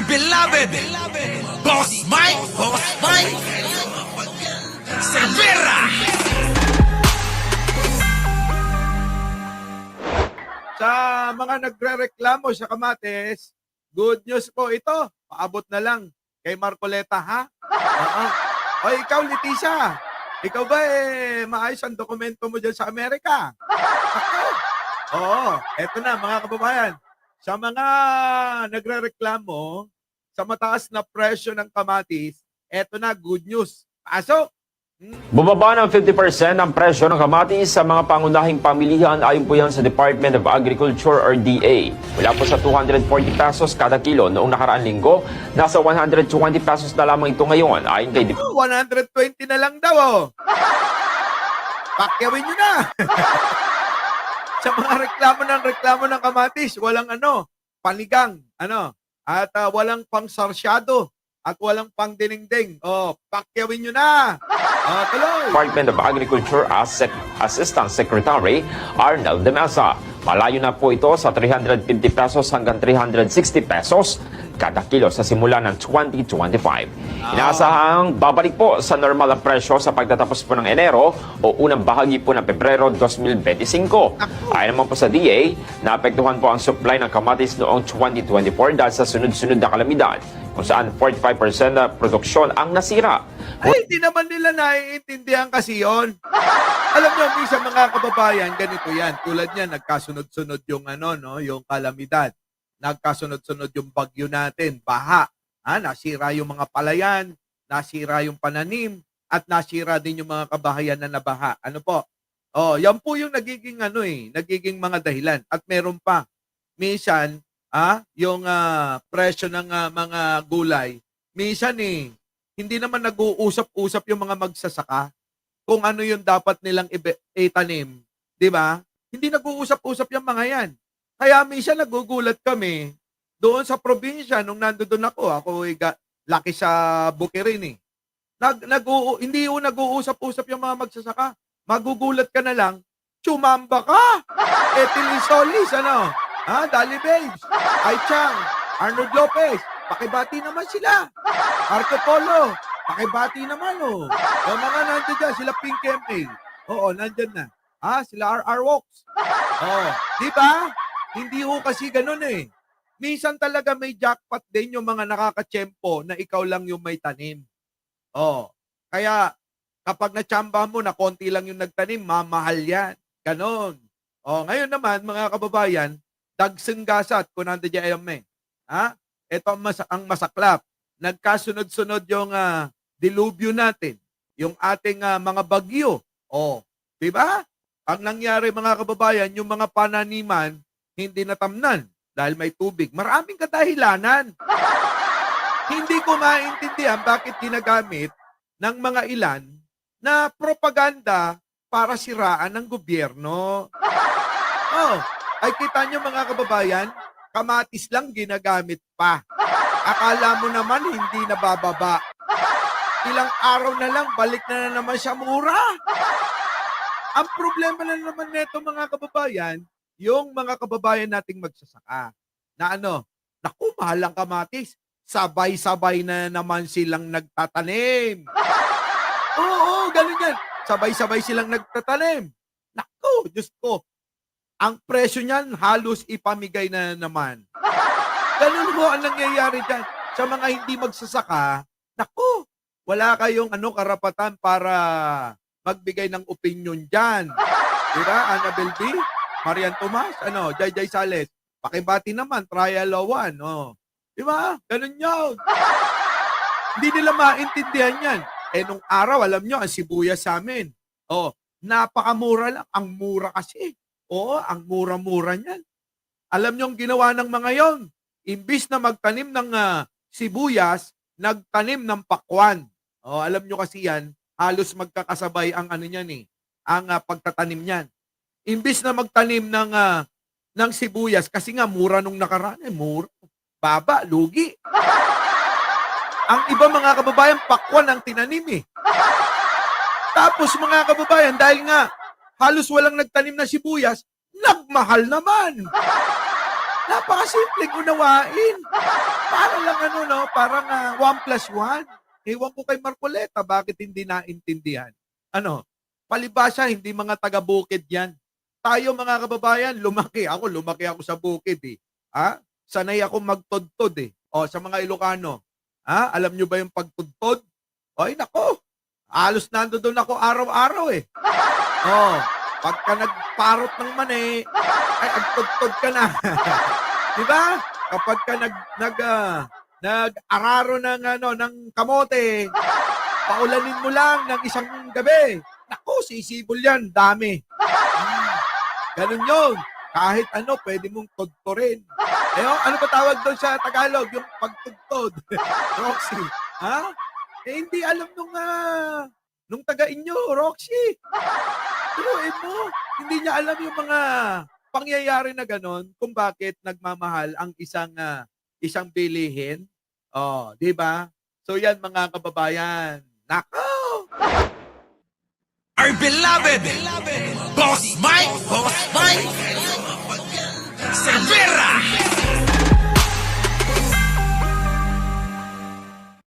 beloved Boss Mike Cervera. Sa mga nagrereklamo sa Kamates, good news po ito. Paabot na lang kay Marcoleta, ha? Oo. O ikaw, Leticia, ikaw ba maayos ang dokumento mo dyan sa Amerika? Ako. Oo, eto na mga kababayan. Sa mga nagrereklamo sa mataas na presyo ng kamatis, eto na, good news. Pasok! Bumaba ng 50% ang presyo ng kamatis sa mga pangunahing pamilihan ayon po yan sa Department of Agriculture or DA. Mula po sa 240 pesos kada kilo noong nakaraang linggo, nasa 120 pesos na lamang ito ngayon ayon kay 120 na lang daw, oh. Pakyawin nyo na. Sa mga reklamo ng kamatis, walang panigang, at walang pangsarsyado, at walang pangdinengdeng. Oh, pakyawin nyo na. Oh, tuloy. Department of Agriculture Assistant Secretary Arnel de Mesa. Malayo na po ito sa 350 pesos hanggang 360 pesos kada kilo sa simula ng 2025. Inaasahang babalik po sa normal ang presyo sa pagtatapos po ng Enero o unang bahagi po ng Pebrero 2025. Ayon naman po sa DA, naapektuhan po ang supply ng kamatis noong 2024 dahil sa sunod-sunod na kalamidad kung saan 45% na produksyon ang nasira. Ay, hindi naman nila naiintindihan kasi yon. Alam nyo, minsan mga kababayan, ganito yan. Tulad yan, nagkasunod-sunod yung yung kalamidad. Nagkasunod-sunod yung bagyo natin, baha. Nasira yung mga palayan, nasira yung pananim, at nasira din yung mga kabahayan na nabaha. Ano po? Oh, yan po yung nagiging nagiging mga dahilan. At meron pa. Minsan, yung presyo ng mga gulay, minsan hindi naman nag-uusap-usap yung mga magsasaka kung ano yung dapat nilang itanim, 'di ba? Hindi nag-uusap-usap yung mga 'yan. Kaya minsan nagugulat kami doon sa probinsya nung nandoon ako laki sa Bukirin . Hindi nag-uusap-usap yung mga magsasaka. Magugulat ka na lang, tsumamba ka. Ethel Solis, Dali Babes, Ai Chang, Arnold Lopez, pakibati naman sila. Marco Polo, pakibati naman, oh. Yung mga nandiyan dyan, sila Pink Campaign. Oo, nandyan na. Sila RR Walks. Di ba? Hindi ho kasi ganun eh. Minsan talaga may jackpot din yung mga nakakatsyempo na ikaw lang yung may tanim. Kaya kapag natsamba mo na konti lang yung nagtanim, mamahal yan. Ganon. Ngayon naman, mga kababayan, dagseng gasat kung nandiyan ayam ito ang masaklap. Nagkasunod-sunod yung dilubyo natin, yung ating mga bagyo. Di ba? Ang nangyari mga kababayan, yung mga pananiman hindi natamnan dahil may tubig. Maraming kadahilanan. Hindi ko maintindihan bakit ginagamit ng mga ilan na propaganda para siraan ng gobyerno. Ay kita nyo mga kababayan, kamatis lang ginagamit pa. Akala mo naman hindi nabababa. Ilang araw na lang, balik na naman siya mura. Ang problema na naman nito mga kababayan, yung mga kababayan nating magsasaka. Na naku, mahal ang kamatis. Sabay-sabay na naman silang nagtatanim. Oo, ganun yan. Sabay-sabay silang nagtatanim. Naku, Diyos ko. Ang presyo niyan halos ipamigay na naman. Ganun mo ang nangyayari dyan. Sa mga hindi magsasaka, naku, wala kayong karapatan para magbigay ng opinion dyan. Diba, Annabel B? Marian Tomas, Jay Sales. Pakibati naman, trial law 1. Diba? Ganun yun. Hindi nila maintindihan yan. Nung araw, alam nyo, ang sibuyas sa amin. Napakamura lang. Ang mura kasi. Ang mura-mura niyan. Alam nyo ang ginawa ng mga yon. Imbis na magtanim ng sibuyas, nagtanim ng pakwan. Alam nyo kasi yan, halos magkakasabay ang ang pagtatanim niyan. Imbis na magtanim ng sibuyas, kasi nga mura nung nakaraan, mura. Baba, lugi. Ang iba mga kababayan, pakwan ang tinanim Tapos mga kababayan, dahil nga halos walang nagtanim na sibuyas, nagmahal naman. Napakasimpleng unawain. Para lang ano, no? Parang 1+1. Ewan ko kay Marcoleta, bakit hindi naintindihan? Ano? Palibasa, hindi mga taga-bukid yan. Tayo mga kababayan, lumaki ako sa bukid eh. Sanay ako magtudtod eh. O, sa mga Ilocano, alam nyo ba yung pagtudtod? Ay, nako, halos nandoon ako araw-araw eh. O, pagka nagparot ng mani, ay agtudtod ka na. Di ba? Kapag ka nag-araro ng kamote, paulanin mo lang ng isang gabi. Naku, sisibol yan, dami. Ganun yun. Kahit ano, pwede mong tudturin. Ano ba tawag doon sa Tagalog? Yung pagtudtod. Roxy. Hindi alam nung taga-inyo, Roxy. Turuin mo. Hindi niya alam yung mga pangyayari na ganon kung bakit nagmamahal ang isang bilihin. Di ba? So yan mga kababayan. Nako! Our beloved Boss Mike Cervera.